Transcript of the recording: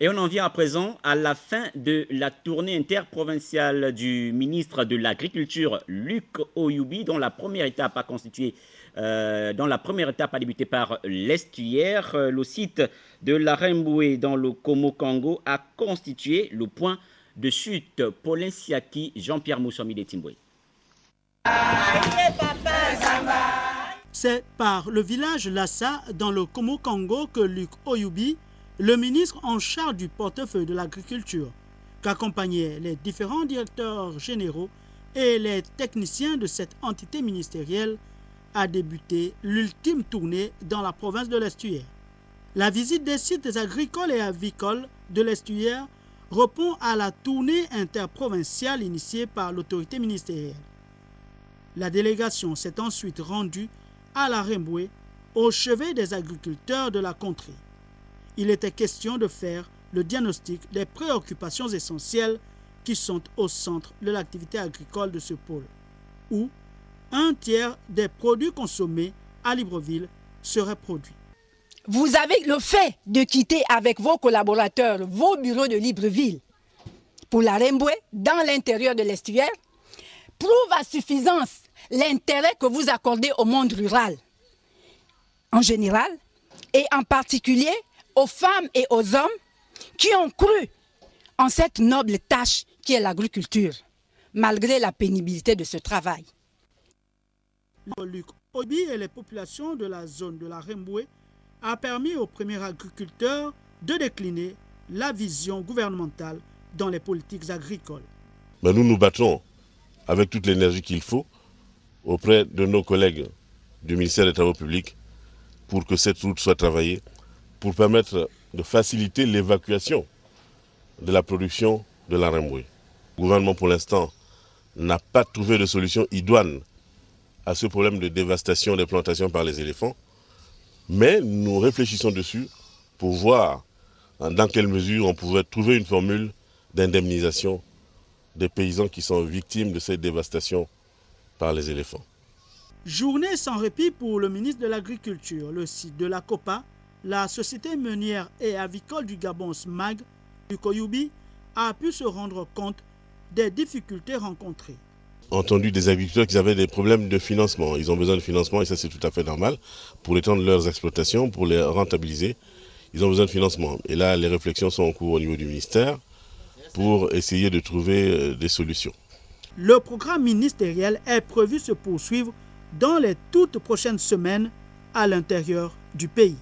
Et on en vient à présent à la fin de la tournée interprovinciale du ministre de l'Agriculture, Luc Oyoubi, dont la première étape a débuté par l'estuaire. Le site de la Remboué dans le Komo-Congo a constitué le point de chute. Paulin Siaki, Jean-Pierre Moussomi de Timboué. C'est par le village Lassa, dans le Komo-Congo, que Luc Oyoubi, le ministre en charge du portefeuille de l'agriculture, qu'accompagnaient les différents directeurs généraux et les techniciens de cette entité ministérielle, a débuté l'ultime tournée dans la province de l'Estuaire. La visite des sites agricoles et avicoles de l'Estuaire répond à la tournée interprovinciale initiée par l'autorité ministérielle. La délégation s'est ensuite rendue à la Remboué, au chevet des agriculteurs de la contrée. Il était question de faire le diagnostic des préoccupations essentielles qui sont au centre de l'activité agricole de ce pôle, où un tiers des produits consommés à Libreville seraient produits. Vous avez le fait de quitter avec vos collaborateurs vos bureaux de Libreville pour la Remboué dans l'intérieur de l'estuaire prouve à suffisance l'intérêt que vous accordez au monde rural en général et en particulier aux femmes et aux hommes qui ont cru en cette noble tâche qui est l'agriculture, malgré la pénibilité de ce travail. Luc Oyoubi et les populations de la zone de la Remboué a permis aux premiers agriculteurs de décliner la vision gouvernementale dans les politiques agricoles. Nous nous battons avec toute l'énergie qu'il faut auprès de nos collègues du ministère des Travaux publics pour que cette route soit travaillée, pour permettre de faciliter l'évacuation de la production de la Remboué. Le gouvernement, pour l'instant, n'a pas trouvé de solution idoine à ce problème de dévastation des plantations par les éléphants, mais nous réfléchissons dessus pour voir dans quelle mesure on pourrait trouver une formule d'indemnisation des paysans qui sont victimes de cette dévastation par les éléphants. Journée sans répit pour le ministre de l'Agriculture, le site de la COPA, la Société meunière et avicole du Gabon SMAG, Luc Oyoubi, a pu se rendre compte des difficultés rencontrées. Entendu des agriculteurs qui avaient des problèmes de financement. Ils ont besoin de financement et ça c'est tout à fait normal pour étendre leurs exploitations, pour les rentabiliser. Ils ont besoin de financement. Et là, les réflexions sont en cours au niveau du ministère pour essayer de trouver des solutions. Le programme ministériel est prévu se poursuivre dans les toutes prochaines semaines à l'intérieur du pays.